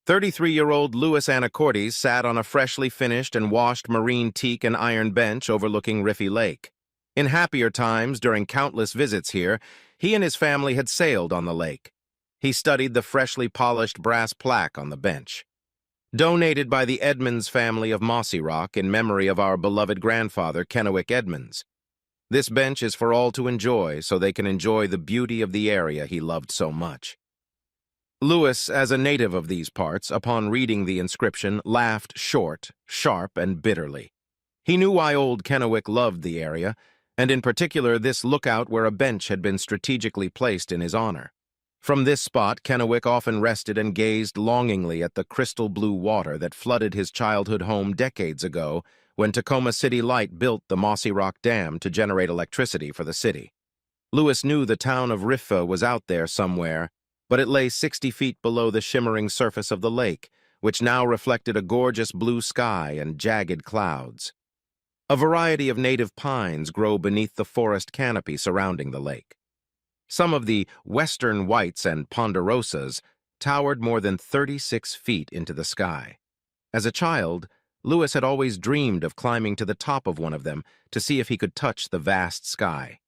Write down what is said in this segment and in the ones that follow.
33-year-old Louis Anacortes sat on a freshly finished and washed marine teak and iron bench overlooking Riffy Lake. In happier times, during countless visits here, he and his family had sailed on the lake. He studied the freshly polished brass plaque on the bench. Donated by the Edmonds family of Mossy Rock in memory of our beloved grandfather, Kennewick Edmonds. This bench is for all to enjoy, so they can enjoy the beauty of the area he loved so much. Louis, as a native of these parts, upon reading the inscription, laughed short, sharp, and bitterly. He knew why old Kennewick loved the area, and in particular this lookout where a bench had been strategically placed in his honor. From this spot, Kennewick often rested and gazed longingly at the crystal blue water that flooded his childhood home decades ago when Tacoma City Light built the Mossy Rock Dam to generate electricity for the city. Louis knew the town of Riffa was out there somewhere, but it lay 60 feet below the shimmering surface of the lake, which now reflected a gorgeous blue sky and jagged clouds. A variety of native pines grow beneath the forest canopy surrounding the lake. Some of the western whites and ponderosas towered more than 36 feet into the sky. As a child, Louis had always dreamed of climbing to the top of one of them to see if he could touch the vast sky.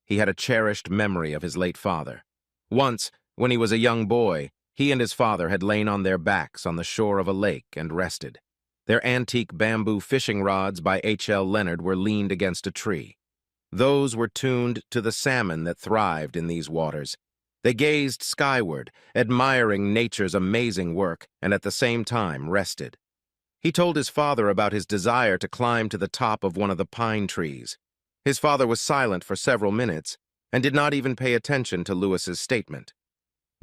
He had a cherished memory of his late father. Once, when he was a young boy, he and his father had lain on their backs on the shore of a lake and rested. Their antique bamboo fishing rods by H.L. Leonard were leaned against a tree. Those were tuned to the salmon that thrived in these waters. They gazed skyward, admiring nature's amazing work, and at the same time rested. He told his father about his desire to climb to the top of one of the pine trees. His father was silent for several minutes and did not even pay attention to Louis's statement.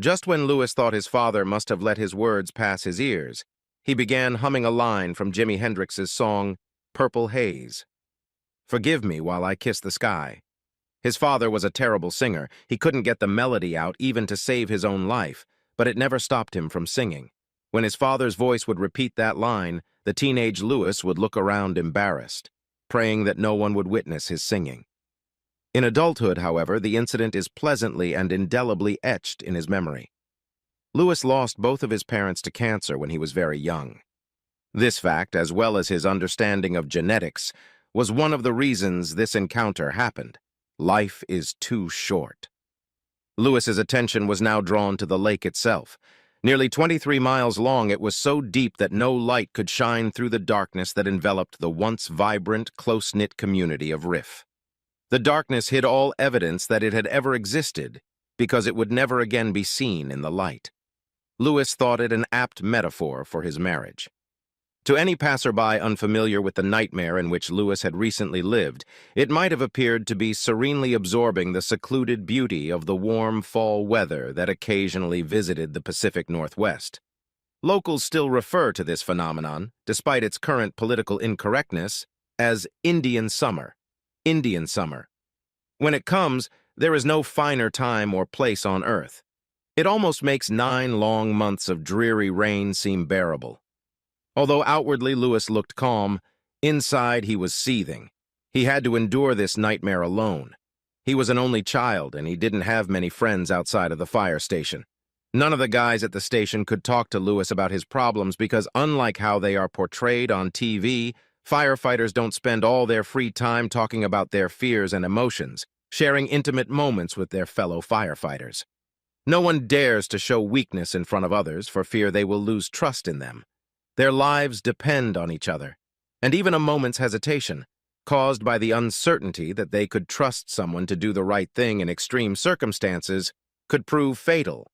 Just when Louis thought his father must have let his words pass his ears, he began humming a line from Jimi Hendrix's song, Purple Haze. Forgive me while I kiss the sky. His father was a terrible singer. He couldn't get the melody out even to save his own life, but it never stopped him from singing. When his father's voice would repeat that line, the teenage Louis would look around embarrassed, praying that no one would witness his singing. In adulthood, however, the incident is pleasantly and indelibly etched in his memory. Louis lost both of his parents to cancer when he was very young. This fact, as well as his understanding of genetics, was one of the reasons this encounter happened. Life is too short. Louis's attention was now drawn to the lake itself. Nearly 23 miles long, it was so deep that no light could shine through the darkness that enveloped the once vibrant, close-knit community of Riff. The darkness hid all evidence that it had ever existed, because it would never again be seen in the light. Louis thought it an apt metaphor for his marriage. To any passerby unfamiliar with the nightmare in which Louis had recently lived, it might have appeared to be serenely absorbing the secluded beauty of the warm fall weather that occasionally visited the Pacific Northwest. Locals still refer to this phenomenon, despite its current political incorrectness, as Indian summer. Indian summer. When it comes, there is no finer time or place on earth. It almost makes 9 long months of dreary rain seem bearable. Although outwardly Louis looked calm, inside he was seething. He had to endure this nightmare alone. He was an only child, and he didn't have many friends outside of the fire station. None of the guys at the station could talk to Louis about his problems because, unlike how they are portrayed on TV, firefighters don't spend all their free time talking about their fears and emotions, sharing intimate moments with their fellow firefighters. No one dares to show weakness in front of others for fear they will lose trust in them. Their lives depend on each other, and even a moment's hesitation, caused by the uncertainty that they could trust someone to do the right thing in extreme circumstances, could prove fatal.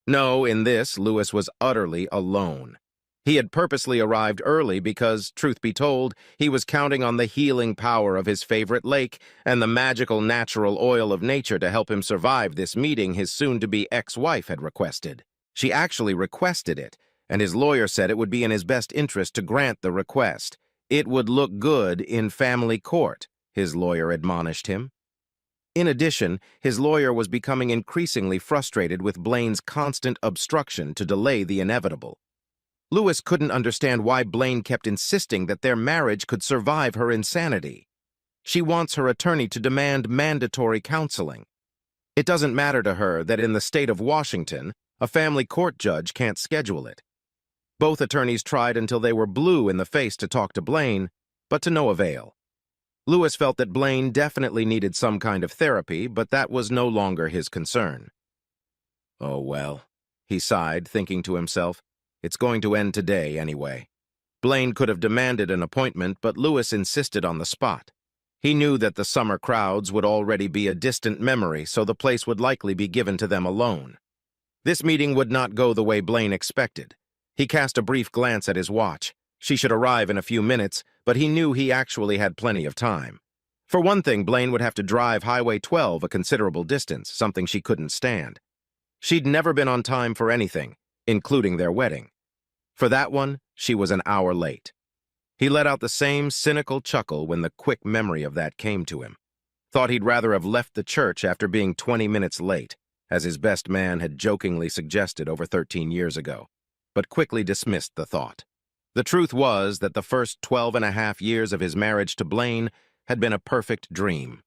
No, in this, Louis was utterly alone. He had purposely arrived early because, truth be told, he was counting on the healing power of his favorite lake and the magical natural oil of nature to help him survive this meeting his soon-to-be ex-wife had requested. She actually requested it, and his lawyer said it would be in his best interest to grant the request. It would look good in family court, his lawyer admonished him. In addition, his lawyer was becoming increasingly frustrated with Blaine's constant obstruction to delay the inevitable. Louis couldn't understand why Blaine kept insisting that their marriage could survive her insanity. She wants her attorney to demand mandatory counseling. It doesn't matter to her that in the state of Washington, a family court judge can't schedule it. Both attorneys tried until they were blue in the face to talk to Blaine, but to no avail. Lewis felt that Blaine definitely needed some kind of therapy, but that was no longer his concern. "Oh well," he sighed, thinking to himself, "it's going to end today anyway." Blaine could have demanded an appointment, but Lewis insisted on the spot. He knew that the summer crowds would already be a distant memory, so the place would likely be given to them alone. This meeting would not go the way Blaine expected. He cast a brief glance at his watch. She should arrive in a few minutes, but he knew he actually had plenty of time. For one thing, Blaine would have to drive Highway 12 a considerable distance, something she couldn't stand. She'd never been on time for anything, including their wedding. For that one, she was an hour late. He let out the same cynical chuckle when the quick memory of that came to him. Thought he'd rather have left the church after being 20 minutes late, as his best man had jokingly suggested over 13 years ago, but quickly dismissed the thought. The truth was that the first 12.5 years of his marriage to Blaine had been a perfect dream.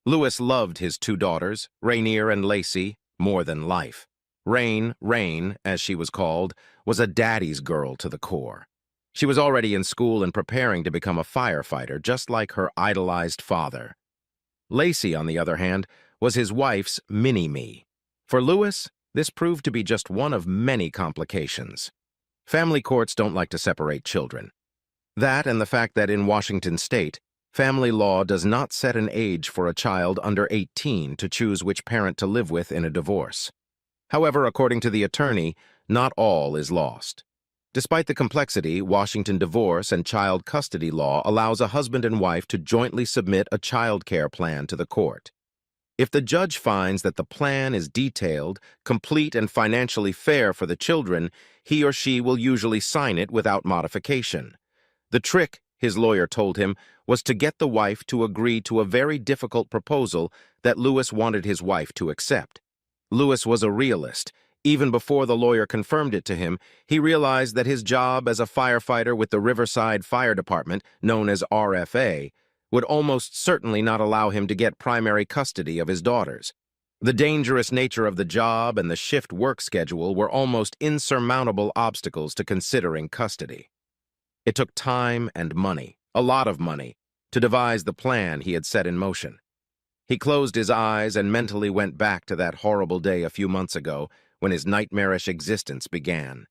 Lewis loved his two daughters, Rainier and Lacey, more than life. Rain, as she was called, was a daddy's girl to the core. She was already in school and preparing to become a firefighter, just like her idolized father. Lacey, on the other hand, was his wife's mini-me. For Lewis, this proved to be just one of many complications. Family courts don't like to separate children. That and the fact that in Washington state, family law does not set an age for a child under 18 to choose which parent to live with in a divorce. However, according to the attorney, not all is lost. Despite the complexity, Washington divorce and child custody law allows a husband and wife to jointly submit a child care plan to the court. If the judge finds that the plan is detailed, complete, and financially fair for the children, he or she will usually sign it without modification. The trick, his lawyer told him, was to get the wife to agree to a very difficult proposal that Lewis wanted his wife to accept. Lewis was a realist. Even before the lawyer confirmed it to him, he realized that his job as a firefighter with the Riverside Fire Department, known as RFA, would almost certainly not allow him to get primary custody of his daughters. The dangerous nature of the job and the shift work schedule were almost insurmountable obstacles to considering custody. It took time and money, a lot of money, to devise the plan he had set in motion. He closed his eyes and mentally went back to that horrible day a few months ago when his nightmarish existence began.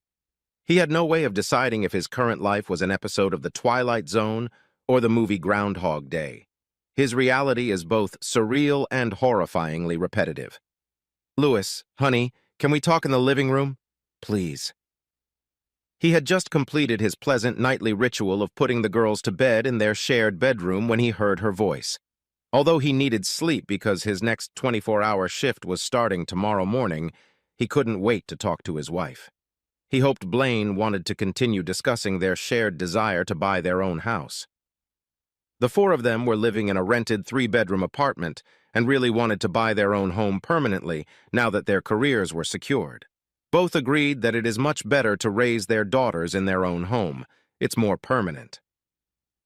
He had no way of deciding if his current life was an episode of The Twilight Zone or the movie Groundhog Day. His reality is both surreal and horrifyingly repetitive. "Lewis, honey, can we talk in the living room? Please." He had just completed his pleasant nightly ritual of putting the girls to bed in their shared bedroom when he heard her voice. Although he needed sleep because his next 24-hour shift was starting tomorrow morning, he couldn't wait to talk to his wife. He hoped Blaine wanted to continue discussing their shared desire to buy their own house. The four of them were living in a rented 3-bedroom apartment and really wanted to buy their own home permanently now that their careers were secured. Both agreed that it is much better to raise their daughters in their own home. It's more permanent.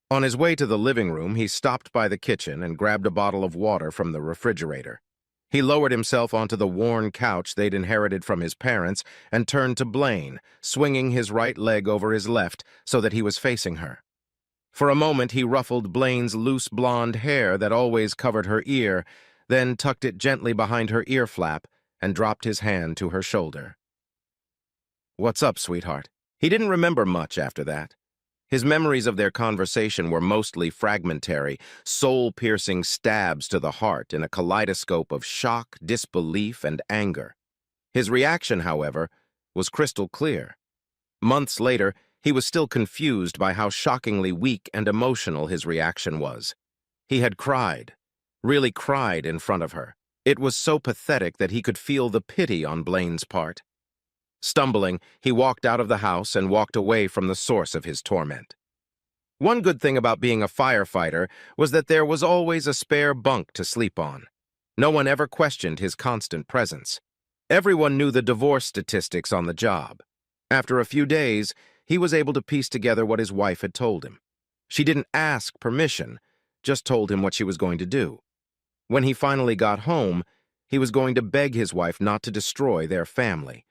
On his way to the living room, he stopped by the kitchen and grabbed a bottle of water from the refrigerator. He lowered himself onto the worn couch they'd inherited from his parents and turned to Blaine, swinging his right leg over his left so that he was facing her. For a moment, he ruffled Blaine's loose blonde hair that always covered her ear, then tucked it gently behind her ear flap and dropped his hand to her shoulder. "What's up, sweetheart?" He didn't remember much after that. His memories of their conversation were mostly fragmentary, soul-piercing stabs to the heart in a kaleidoscope of shock, disbelief, and anger. His reaction, however, was crystal clear. Months later, he was still confused by how shockingly weak and emotional his reaction was. He had cried, really cried in front of her. It was so pathetic that he could feel the pity on Blaine's part. Stumbling, he walked out of the house and walked away from the source of his torment. One good thing about being a firefighter was that there was always a spare bunk to sleep on. No one ever questioned his constant presence. Everyone knew the divorce statistics on the job. After a few days, he was able to piece together what his wife had told him. She didn't ask permission, just told him what she was going to do. When he finally got home, he was going to beg his wife not to destroy their family.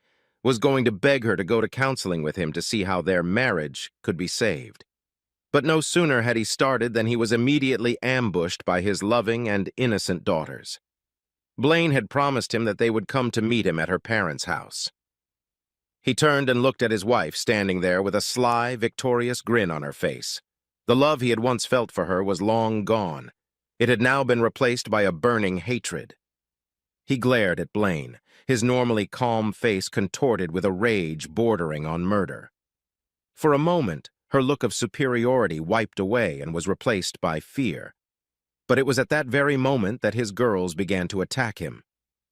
was going to beg her to go to counseling with him to see how their marriage could be saved. But no sooner had he started than he was immediately ambushed by his loving and innocent daughters. Blaine had promised him that they would come to meet him at her parents' house. He turned and looked at his wife standing there with a sly, victorious grin on her face. The love he had once felt for her was long gone. It had now been replaced by a burning hatred. He glared at Blaine, his normally calm face contorted with a rage bordering on murder. For a moment, her look of superiority wiped away and was replaced by fear. But it was at that very moment that his girls began to attack him.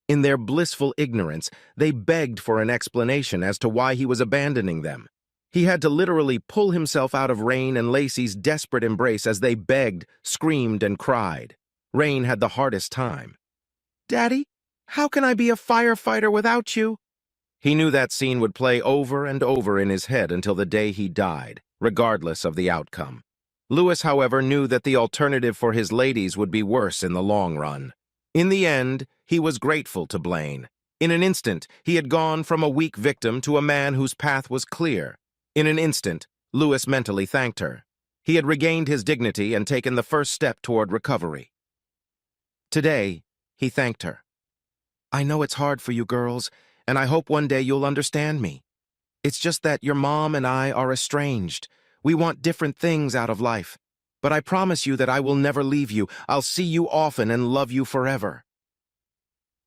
In their blissful ignorance, they begged for an explanation as to why he was abandoning them. He had to literally pull himself out of Rain and Lacey's desperate embrace as they begged, screamed, and cried. Rain had the hardest time. "Daddy, how can I be a firefighter without you?" He knew that scene would play over and over in his head until the day he died, regardless of the outcome. Lewis, however, knew that the alternative for his ladies would be worse in the long run. In the end, he was grateful to Blaine. In an instant, he had gone from a weak victim to a man whose path was clear. In an instant, Lewis mentally thanked her. He had regained his dignity and taken the first step toward recovery. Today, he thanked her. "I know it's hard for you girls, and I hope one day you'll understand me. It's just that your mom and I are estranged. We want different things out of life. But I promise you that I will never leave you. I'll see you often and love you forever."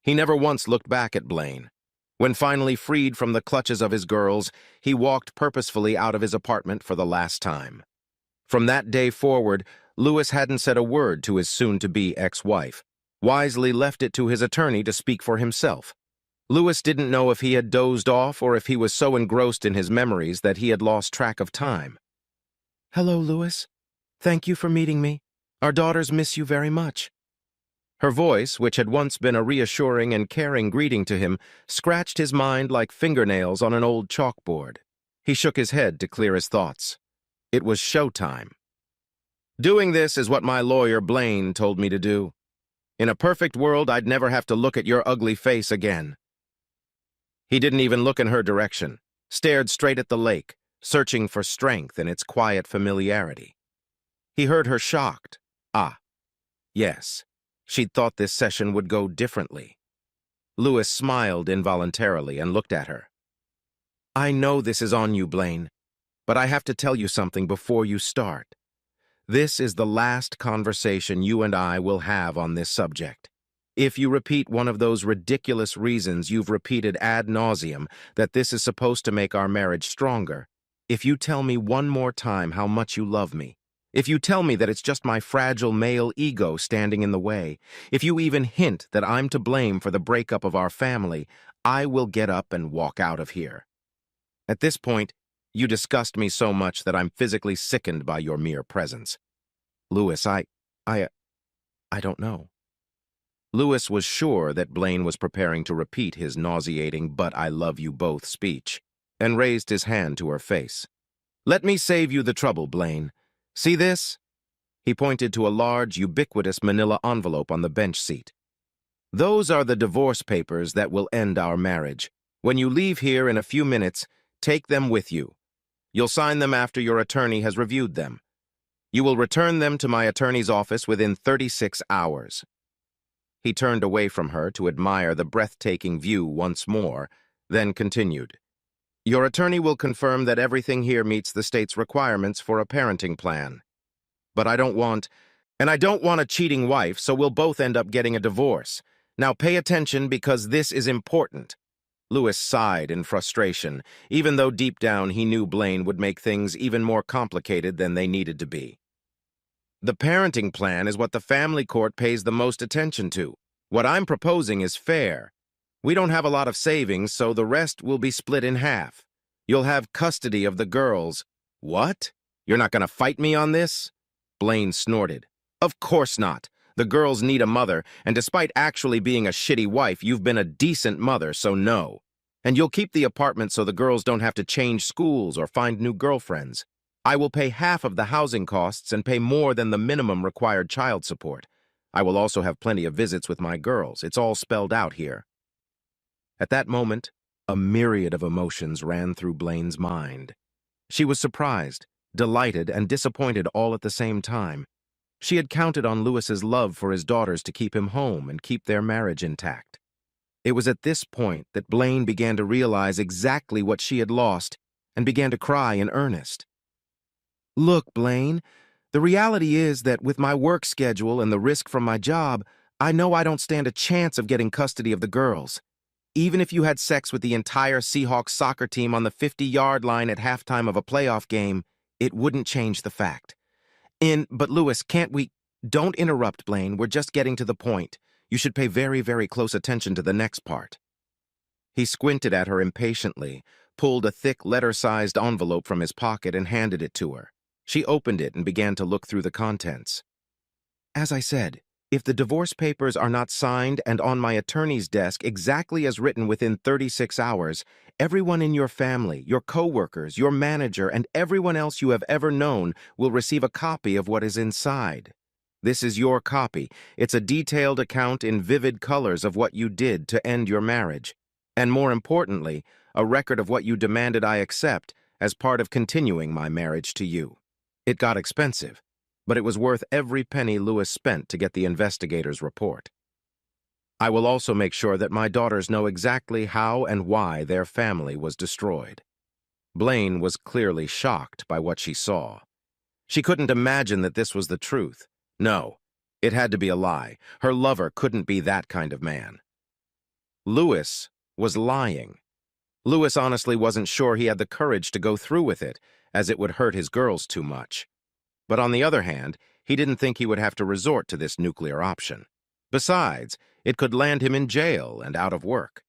He never once looked back at Blaine. When finally freed from the clutches of his girls, he walked purposefully out of his apartment for the last time. From that day forward, Lewis hadn't said a word to his soon-to-be ex-wife, wisely left it to his attorney to speak for himself. Lewis didn't know if he had dozed off or if he was so engrossed in his memories that he had lost track of time. "Hello, Lewis. Thank you for meeting me. Our daughters miss you very much." Her voice, which had once been a reassuring and caring greeting to him, scratched his mind like fingernails on an old chalkboard. He shook his head to clear his thoughts. It was showtime. "Doing this is what my lawyer Blaine told me to do. In a perfect world, I'd never have to look at your ugly face again." He didn't even look in her direction, stared straight at the lake, searching for strength in its quiet familiarity. He heard her shocked. Ah, yes. She'd thought this session would go differently. Lewis smiled involuntarily and looked at her. "I know this is on you, Blaine, but I have to tell you something before you start. This is the last conversation you and I will have on this subject. If you repeat one of those ridiculous reasons you've repeated ad nauseum, that this is supposed to make our marriage stronger, if you tell me one more time how much you love me, if you tell me that it's just my fragile male ego standing in the way, if you even hint that I'm to blame for the breakup of our family, I will get up and walk out of here. At this point, you disgust me so much that I'm physically sickened by your mere presence. Lewis, I don't know." Lewis was sure that Blaine was preparing to repeat his nauseating "but I love you both" speech, and raised his hand to her face. "Let me save you the trouble, Blaine. See this?" He pointed to a large, ubiquitous manila envelope on the bench seat. "Those are the divorce papers that will end our marriage. When you leave here in a few minutes, take them with you. You'll sign them after your attorney has reviewed them. You will return them to my attorney's office within 36 hours. He turned away from her to admire the breathtaking view once more, then continued. "Your attorney will confirm that everything here meets the state's requirements for a parenting plan. But I don't want a cheating wife, so we'll both end up getting a divorce. Now pay attention because this is important." Lewis sighed in frustration, even though deep down he knew Blaine would make things even more complicated than they needed to be. "The parenting plan is what the family court pays the most attention to. What I'm proposing is fair. We don't have a lot of savings, so the rest will be split in half. You'll have custody of the girls." "What? You're not going to fight me on this?" Blaine snorted. "Of course not. The girls need a mother, and despite actually being a shitty wife, you've been a decent mother, so no. And you'll keep the apartment so the girls don't have to change schools or find new girlfriends. I will pay half of the housing costs and pay more than the minimum required child support. I will also have plenty of visits with my girls. It's all spelled out here." At that moment, A myriad of emotions ran through Blaine's mind. She was surprised, delighted, and disappointed all at the same time. She had counted on Lewis's love for his daughters to keep him home and keep their marriage intact. It was at this point that Blaine began to realize exactly what she had lost and began to cry in earnest. "Look, Blaine, the reality is that with my work schedule and the risk from my job, I know I don't stand a chance of getting custody of the girls. Even if you had sex with the entire Seahawks soccer team on the 50-yard line at halftime of a playoff game, it wouldn't change the fact. But Lewis, can't we—" "Don't interrupt, Blaine. We're just getting to the point. You should pay very, very close attention to the next part." He squinted at her impatiently, pulled a thick letter-sized envelope from his pocket and handed it to her. She opened it and began to look through the contents. "As I said, if the divorce papers are not signed and on my attorney's desk exactly as written within 36 hours, everyone in your family, your co-workers, your manager, and everyone else you have ever known will receive a copy of what is inside. This is your copy. It's a detailed account in vivid colors of what you did to end your marriage. And more importantly, a record of what you demanded I accept as part of continuing my marriage to you. It got expensive, but it was worth every penny Lewis spent to get the investigator's report. I will also make sure that my daughters know exactly how and why their family was destroyed." Blaine was clearly shocked by what she saw. She couldn't imagine that this was the truth. No, it had to be a lie. Her lover couldn't be that kind of man. Lewis was lying. Lewis honestly wasn't sure he had the courage to go through with it, as it would hurt his girls too much. But on the other hand, he didn't think he would have to resort to this nuclear option. Besides, it could land him in jail and out of work.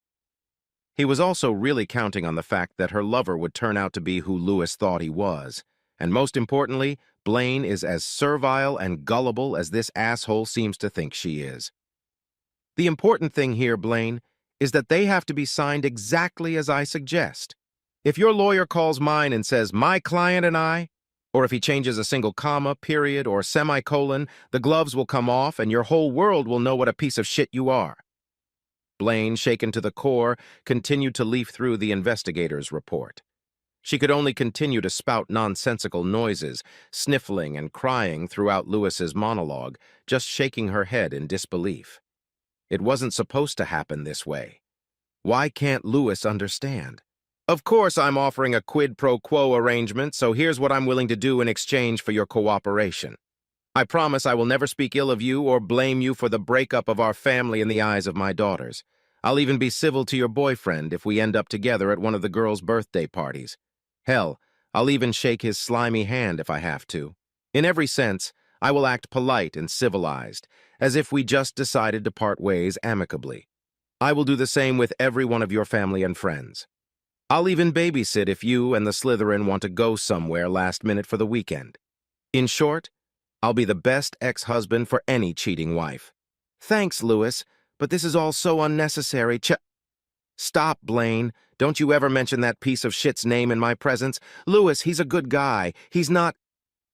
He was also really counting on the fact that her lover would turn out to be who Lewis thought he was. And most importantly, Blaine is as servile and gullible as this asshole seems to think she is. The important thing here, Blaine, is that they have to be signed exactly as I suggest. If your lawyer calls mine and says, "My client and I," or if he changes a single comma, period, or semicolon, the gloves will come off and your whole world will know what a piece of shit you are. Blaine, shaken to the core, continued to leaf through the investigator's report. She could only continue to spout nonsensical noises, sniffling and crying throughout Lewis's monologue, just shaking her head in disbelief. It wasn't supposed to happen this way. Why can't Lewis understand? "Of course I'm offering a quid pro quo arrangement, so here's what I'm willing to do in exchange for your cooperation. I promise I will never speak ill of you or blame you for the breakup of our family in the eyes of my daughters. I'll even be civil to your boyfriend if we end up together at one of the girls' birthday parties. Hell, I'll even shake his slimy hand if I have to. In every sense, I will act polite and civilized, as if we just decided to part ways amicably. I will do the same with every one of your family and friends. I'll even babysit if you and the Slytherin want to go somewhere last minute for the weekend. In short, I'll be the best ex-husband for any cheating wife." "Thanks, Lewis, but this is all so unnecessary. Stop, Blaine. Don't you ever mention that piece of shit's name in my presence. Lewis, he's a good guy. He's not—"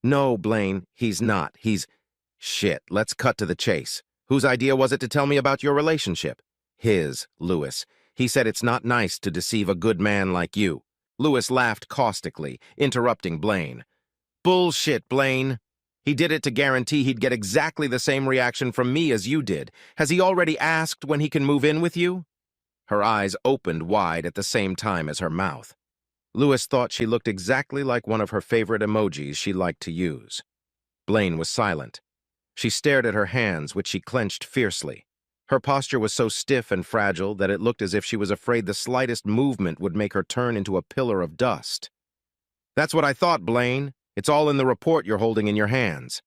"No, Blaine, he's not. He's—" "Shit, let's cut to the chase. Whose idea was it to tell me about your relationship?" "His, Lewis. He said it's not nice to deceive a good man like you." Lewis laughed caustically, interrupting Blaine. "Bullshit, Blaine. He did it to guarantee he'd get exactly the same reaction from me as you did. Has he already asked when he can move in with you?" Her eyes opened wide at the same time as her mouth. Lewis thought she looked exactly like one of her favorite emojis she liked to use. Blaine was silent. She stared at her hands, which she clenched fiercely. Her posture was so stiff and fragile that it looked as if she was afraid the slightest movement would make her turn into a pillar of dust. "That's what I thought, Blaine. It's all in the report you're holding in your hands."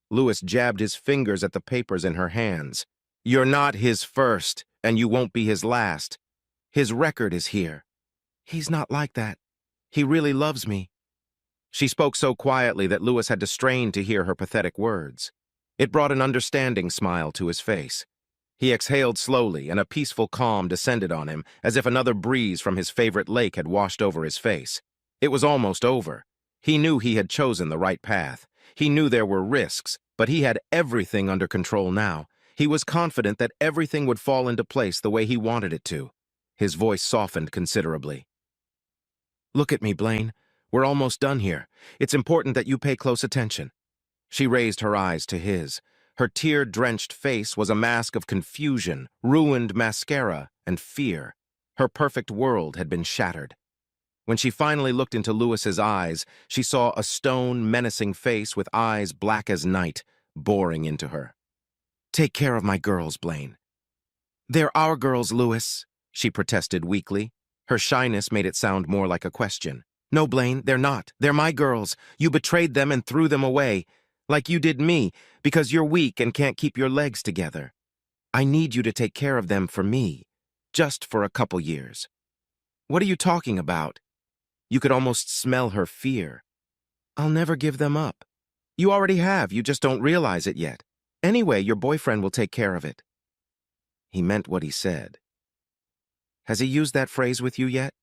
Lewis jabbed his fingers at the papers in her hands. "You're not his first, and you won't be his last. His record is here. He's not like that. He really loves me." She spoke so quietly that Lewis had to strain to hear her pathetic words. It brought an understanding smile to his face. He exhaled slowly, and a peaceful calm descended on him, as if another breeze from his favorite lake had washed over his face. It was almost over. He knew he had chosen the right path. He knew there were risks, but he had everything under control now. He was confident that everything would fall into place the way he wanted it to. His voice softened considerably. "Look at me, Blaine. We're almost done here. It's important that you pay close attention." She raised her eyes to his. Her tear-drenched face was a mask of confusion, ruined mascara, and fear. Her perfect world had been shattered. When she finally looked into Lewis's eyes, she saw a stone, menacing face with eyes black as night, boring into her. "Take care of my girls, Blaine." "They're our girls, Lewis," she protested weakly. Her shyness made it sound more like a question. "No, Blaine, they're not. They're my girls. You betrayed them and threw them away, like you did me, because you're weak and can't keep your legs together. I need you to take care of them for me, just for a couple years." "What are you talking about?" You could almost smell her fear. "I'll never give them up." "You already have, you just don't realize it yet. Anyway, your boyfriend will take care of it." He meant what he said. "Has he used that phrase with you yet?"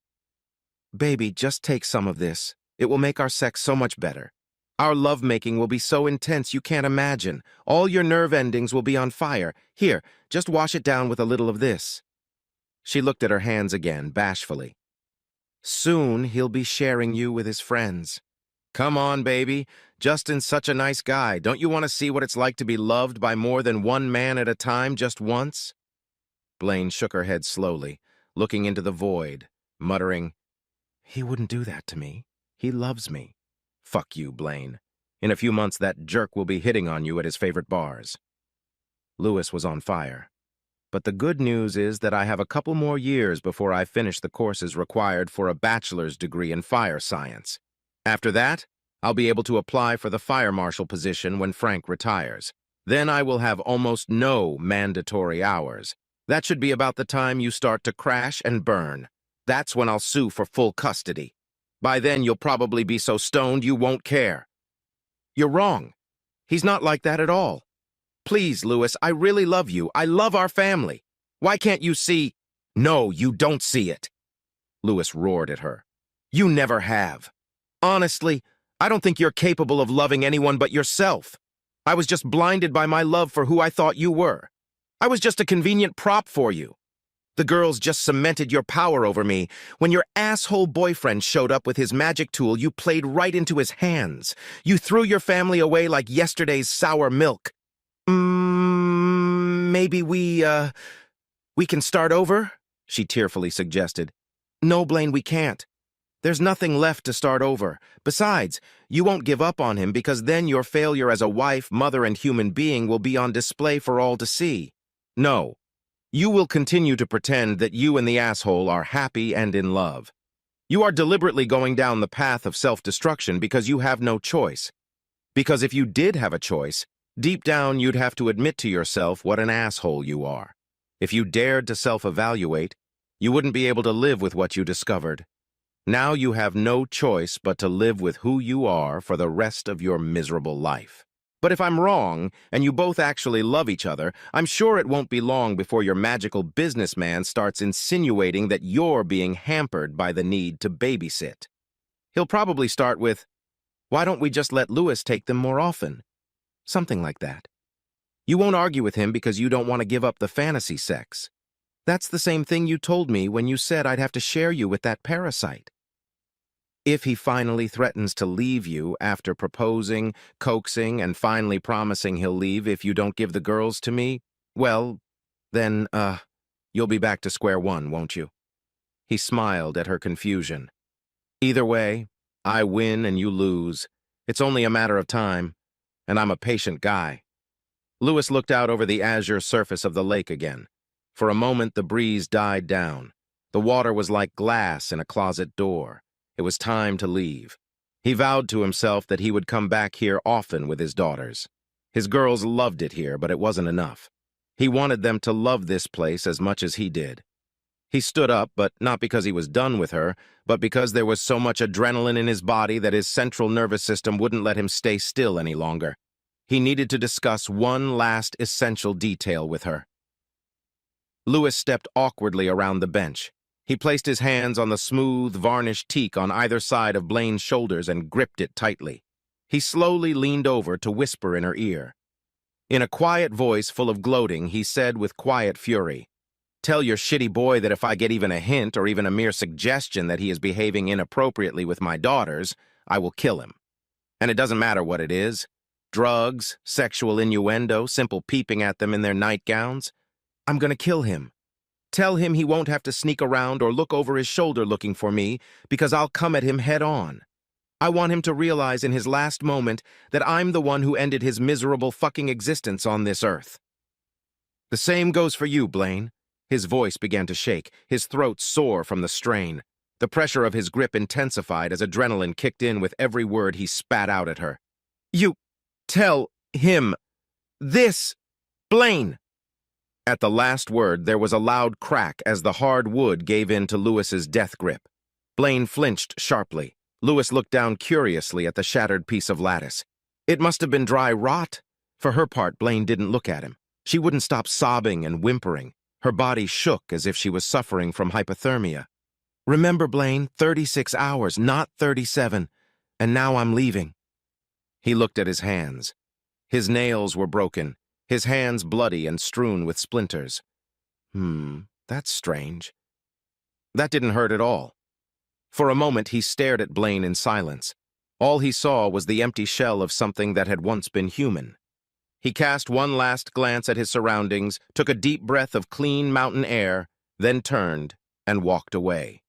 "Baby, just take some of this. It will make our sex so much better. Our lovemaking will be so intense you can't imagine. All your nerve endings will be on fire. Here, just wash it down with a little of this." She looked at her hands again, bashfully. "Soon he'll be sharing you with his friends." "Come on, baby. Justin's such a nice guy. Don't you want to see what it's like to be loved by more than one man at a time just once?" Blaine shook her head slowly, looking into the void, muttering, "He wouldn't do that to me. He loves me." "Fuck you, Blaine. In a few months that jerk will be hitting on you at his favorite bars." Lewis was on fire. "But the good news is that I have a couple more years before I finish the courses required for a bachelor's degree in fire science. After that, I'll be able to apply for the fire marshal position when Frank retires. Then I will have almost no mandatory hours. That should be about the time you start to crash and burn. That's when I'll sue for full custody. By then, you'll probably be so stoned you won't care." "You're wrong. He's not like that at all. Please, Lewis, I really love you. I love our family. Why can't you see—" "No, you don't see it," Lewis roared at her. "You never have. Honestly, I don't think you're capable of loving anyone but yourself. I was just blinded by my love for who I thought you were. I was just a convenient prop for you. The girls just cemented your power over me. When your asshole boyfriend showed up with his magic tool, you played right into his hands. You threw your family away like yesterday's sour milk. Maybe we can start over?" she tearfully suggested. "No, Blaine, we can't. There's nothing left to start over. Besides, you won't give up on him because then your failure as a wife, mother, and human being will be on display for all to see. No. You will continue to pretend that you and the asshole are happy and in love. You are deliberately going down the path of self-destruction because you have no choice. Because if you did have a choice, deep down you'd have to admit to yourself what an asshole you are. If you dared to self-evaluate, you wouldn't be able to live with what you discovered. Now you have no choice but to live with who you are for the rest of your miserable life. But if I'm wrong, and you both actually love each other, I'm sure it won't be long before your magical businessman starts insinuating that you're being hampered by the need to babysit. He'll probably start with, "Why don't we just let Lewis take them more often?" Something like that. You won't argue with him because you don't want to give up the fantasy sex. That's the same thing you told me when you said I'd have to share you with that parasite. If he finally threatens to leave you after proposing, coaxing, and finally promising he'll leave if you don't give the girls to me, well, then, you'll be back to square one, won't you? He smiled at her confusion. Either way, I win and you lose. It's only a matter of time, and I'm a patient guy. Lewis looked out over the azure surface of the lake again. For a moment, the breeze died down. The water was like glass in a closet door. It was time to leave. He vowed to himself that he would come back here often with his daughters. His girls loved it here, but it wasn't enough. He wanted them to love this place as much as he did. He stood up, but not because he was done with her, but because there was so much adrenaline in his body that his central nervous system wouldn't let him stay still any longer. He needed to discuss one last essential detail with her. Lewis stepped awkwardly around the bench. He placed his hands on the smooth, varnished teak on either side of Blaine's shoulders and gripped it tightly. He slowly leaned over to whisper in her ear. In a quiet voice full of gloating, he said with quiet fury, Tell your shitty boy that if I get even a hint or even a mere suggestion that he is behaving inappropriately with my daughters, I will kill him. And it doesn't matter what it is. Drugs, sexual innuendo, simple peeping at them in their nightgowns. I'm gonna kill him. Tell him he won't have to sneak around or look over his shoulder looking for me, because I'll come at him head on. I want him to realize in his last moment that I'm the one who ended his miserable fucking existence on this earth. The same goes for you, Blaine. His voice began to shake, his throat sore from the strain. The pressure of his grip intensified as adrenaline kicked in with every word he spat out at her. You tell him this, Blaine! At the last word, there was a loud crack as the hard wood gave in to Lewis's death grip. Blaine flinched sharply. Lewis looked down curiously at the shattered piece of lattice. It must have been dry rot. For her part, Blaine didn't look at him. She wouldn't stop sobbing and whimpering. Her body shook as if she was suffering from hypothermia. Remember, Blaine, 36 hours, not 37. And now I'm leaving. He looked at his hands. His nails were broken, his hands bloody and strewn with splinters. That's strange. That didn't hurt at all. For a moment, he stared at Blaine in silence. All he saw was the empty shell of something that had once been human. He cast one last glance at his surroundings, took a deep breath of clean mountain air, then turned and walked away.